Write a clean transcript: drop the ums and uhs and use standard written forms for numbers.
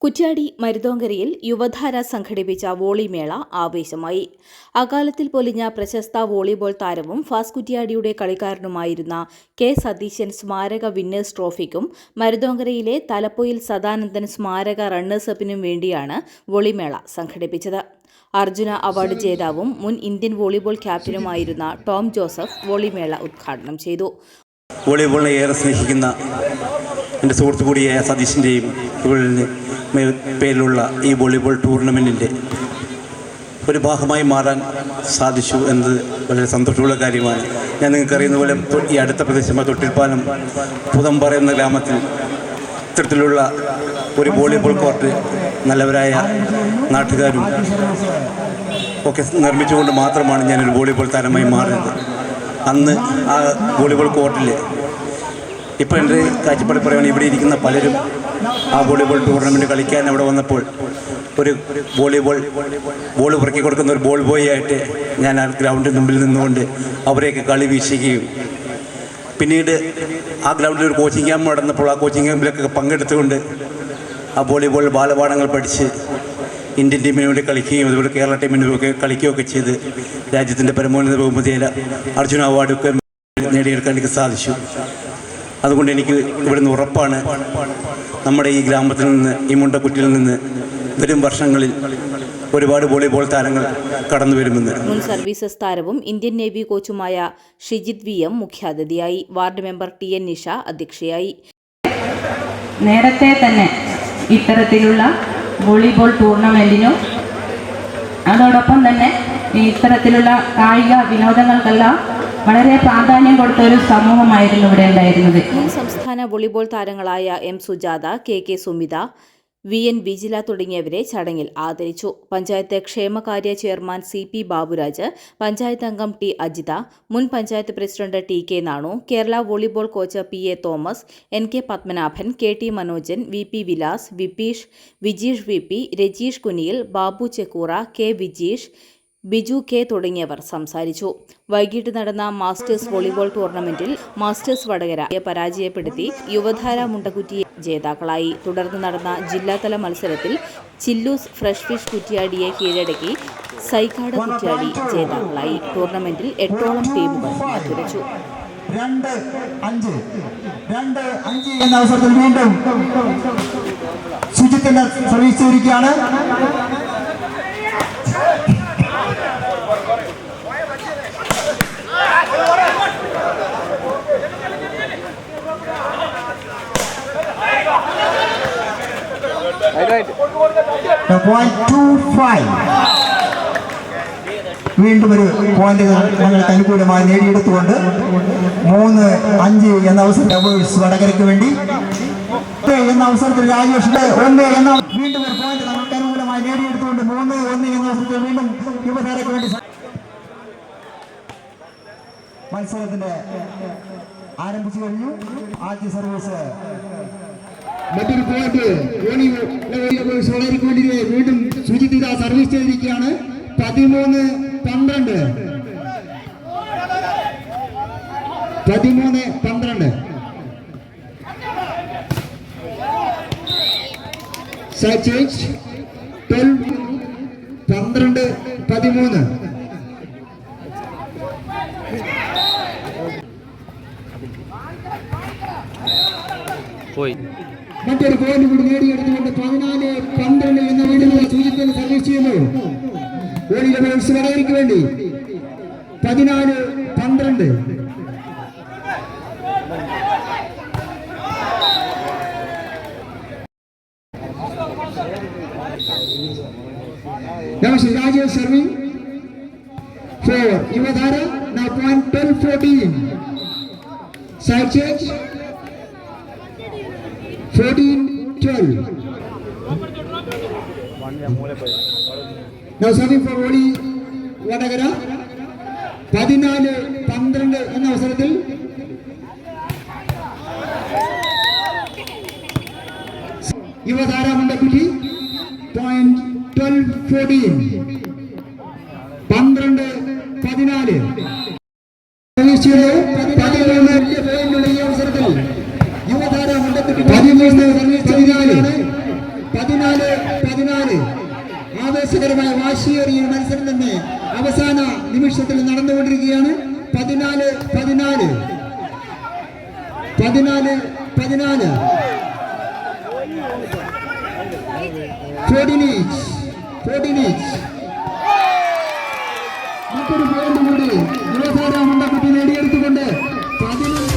കുറ്റ്യാടി മരുതോങ്കരയിൽ യുവധാര സംഘടിപ്പിച്ച വോളിമേള ആവേശമായി. അകാലത്തിൽ പൊലിഞ്ഞ പ്രശസ്ത വോളിബോൾ താരവും ഫാസ് കുറ്റ്യാടിയുടെ കളിക്കാരനുമായിരുന്ന കെ സതീശൻ സ്മാരക വിന്നേഴ്സ് ട്രോഫിക്കും മരുതോങ്കരയിലെ തലപ്പൊയിൽ സദാനന്ദൻ സ്മാരക റണ്ണേഴ്സപ്പിനും വേണ്ടിയാണ് വോളിമേള സംഘടിപ്പിച്ചത്. അർജുന അവാർഡ് ജേതാവും മുൻ ഇന്ത്യൻ വോളിബോൾ ക്യാപ്റ്റനുമായിരുന്ന ടോം ജോസഫ് വോളിമേള ഉദ്ഘാടനം ചെയ്തു. വോളിബോളിനെ ഏറെ സ്നേഹിക്കുന്ന എൻ്റെ സുഹൃത്തു കൂടിയായ സതീഷിൻ്റെയും പേരിലുള്ള ഈ വോളിബോൾ ടൂർണമെൻറ്റിൻ്റെ ഒരു ഭാഗമായി മാറാൻ സാധിച്ചു എന്നത് വളരെ സന്തോഷമുള്ള കാര്യമാണ്. ഞാൻ നിങ്ങൾക്കറിയുന്ന പോലെ ഈ അടുത്ത പ്രദേശമായ തൊട്ടിൽപ്പാലം പുതമ്പാറ എന്ന ഗ്രാമത്തിൽ ഇത്തരത്തിലുള്ള ഒരു വോളിബോൾ കോർട്ട് നല്ലവരായ നാട്ടുകാരും ഒക്കെ നിർമ്മിച്ചുകൊണ്ട് മാത്രമാണ് ഞാനൊരു വോളിബോൾ താരമായി മാറിയത്. അന്ന് ആ വോളിബോൾ കോർട്ടിൽ ഇപ്പോൾ എൻ്റെ കാഴ്ചപ്പാട് പറയുകയാണ്, ഇവിടെ ഇരിക്കുന്ന പലരും ആ വോളിബോൾ ടൂർണമെൻറ്റ് കളിക്കാൻ അവിടെ വന്നപ്പോൾ ഒരു ബോൾ പുറക്കി കൊടുക്കുന്ന ഒരു ബോൾ ബോയ് ആയിട്ട് ഞാൻ ആ ഗ്രൗണ്ടിന് മുമ്പിൽ നിന്നുകൊണ്ട് അവരെയൊക്കെ കളി വീക്ഷിക്കുകയും പിന്നീട് ആ ഗ്രൗണ്ടിൽ ഒരു കോച്ചിങ് ക്യാമ്പ് നടന്നപ്പോൾ ആ കോച്ചിങ് ക്യാമ്പിലൊക്കെ പങ്കെടുത്തുകൊണ്ട് ആ വോളിബോൾ ബാലപാഠങ്ങൾ പഠിച്ച് ഇന്ത്യൻ ടീമിന് വേണ്ടി കളിക്കുകയും അതുപോലെ കേരള ടീമിന് ഒക്കെ കളിക്കുകയൊക്കെ ചെയ്ത് രാജ്യത്തിൻ്റെ പരമോന്നത ബഹുമതിയായ അർജുന അവാർഡൊക്കെ നേടിയെടുക്കാൻ എനിക്ക് സാധിച്ചു. അതുകൊണ്ട് എനിക്ക് ഇവിടുന്ന് ഉറപ്പാണ്, നമ്മുടെ ഈ ഗ്രാമത്തിൽ നിന്ന്, ഈ മുണ്ടക്കുറ്റിയിൽ നിന്ന് വരും വർഷങ്ങളിൽ ഒരുപാട് വോളിബോൾ താരങ്ങൾ കടന്നു വരുമെന്ന്. മുൻ സർവീസസ് താരവും ഇന്ത്യൻ നേവി കോച്ചുമായ ഷിജിത് VM മുഖ്യാതിഥിയായി. വാർഡ് മെമ്പർ TN നിഷ അധ്യക്ഷയായി. നേരത്തെ തന്നെ ഇത്തരത്തിലുള്ള വോളിബോൾ ടൂർണമെൻറ്റിനും അതോടൊപ്പം തന്നെ ഇത്തരത്തിലുള്ള കായിക വിനോദങ്ങൾക്കെല്ലാം വളരെ പ്രാധാന്യം കൊടുത്ത ഒരു സമൂഹമായിരുന്നു ഇവിടെ ഉണ്ടായിരുന്നത്. മുൻ സംസ്ഥാന വോളിബോൾ താരങ്ങളായ M Sujatha, KK Sumitha, VN Vijila തുടങ്ങിയവരെ ചടങ്ങിൽ ആദരിച്ചു. പഞ്ചായത്ത് ക്ഷേമകാര്യ ചെയർമാൻ CP ബാബുരാജ്, പഞ്ചായത്ത് അംഗം T അജിത, മുൻ panchayat president TK Nanu, Kerala volleyball coach PA Thomas, NK Padmanabhan, KT Manojan, VP Vilas, Vijeesh VP, Rajeesh Kuniyil, Babu Chekkura, K Vijeesh, Biju K തുടങ്ങിയവർ സംസാരിച്ചു. വൈകിട്ട് നടന്ന മാസ്റ്റേഴ്സ് വോളിബോൾ ടൂർണമെന്റിൽ മാസ്റ്റേഴ്സ് വടകരയെ പരാജയപ്പെടുത്തി യുവധാര മുണ്ടക്കുറ്റി ജേതാക്കളായി. തുടർന്ന് നടന്ന ജില്ലാതല മത്സരത്തിൽ ചില്ലൂസ് ഫ്രഷ് ഫിഷ് കുറ്റ്യാടിയെ കീഴടക്കി സൈക്കാട് കുറ്റ്യാടി ജേതാക്കളായി. ടൂർണമെന്റിൽ 8ഓളം ടീമുകൾ മത്സരിച്ചു. 2-5 എന്ന അവസരത്തിൽ വീണ്ടും ശുചിത്വ സർവീസ് ചെയ്തിരിക്കുകയാണ്. വീണ്ടും ഒരു പോയിന്റ് ഞങ്ങൾക്ക് അനുകൂലമായി നേടിയെടുത്തുകൊണ്ട് 3-5 എന്ന അവസരം വടകരയ്ക്ക് വേണ്ടി എന്ന അവസരത്തിൽ രാജേഷിന്റെ 1 എന്ന വീണ്ടും ഒരു പോയിന്റ് നമുക്ക് അനുകൂലമായി നേടിയെടുത്തുകൊണ്ട് 3-1 എന്ന അവസരത്തിൽ വീണ്ടും യുവതാരയ്ക്ക് വേണ്ടി മത്സരത്തിന്റെ ആരംഭിച്ചു കഴിഞ്ഞു. ആദ്യ സർവീസ് മറ്റൊരു പോയിന്റ് വേണ്ടി വീണ്ടും സുജിത് സർവീസ് ചെയ്തിരിക്കുകയാണ്. 13-12 12-13 മറ്റൊരു പോയിന്റ് കൂടി നേടിയെടുത്തുകൊണ്ട് 14-12 എന്ന വീടുള്ള സൂചിപ്പിക്കുന്ന സർവീസ് ചെയ്യുന്നു. വടകരയ്ക്ക് വേണ്ടി 14-12 Rajesh serving for Yuvadhara. Now point 12-14 side change 14-12. Now serving for Voli Vadagara 14-12 എന്ന അവസരത്തിൽ യുവധാര മുണ്ടക്കുറ്റി പോയിന്റ് 12-14 12-14 ഈ അവസരത്തിൽ യുവധാര മുണ്ടക്കുറ്റി 13-14 14 ആവേശകരമായ വാശിയേറിയ മത്സരം തന്നെ അവസാന നിമിഷത്തിൽ നടന്നുകൊണ്ടിരിക്കുകയാണ്. 14 ഫോർഡിനീച്ച് മറ്റൊരു പോയിന്റ് കൂടി യുവതാര മണ്ഡപത്തിൽ നേടിയെടുത്തുകൊണ്ട് 11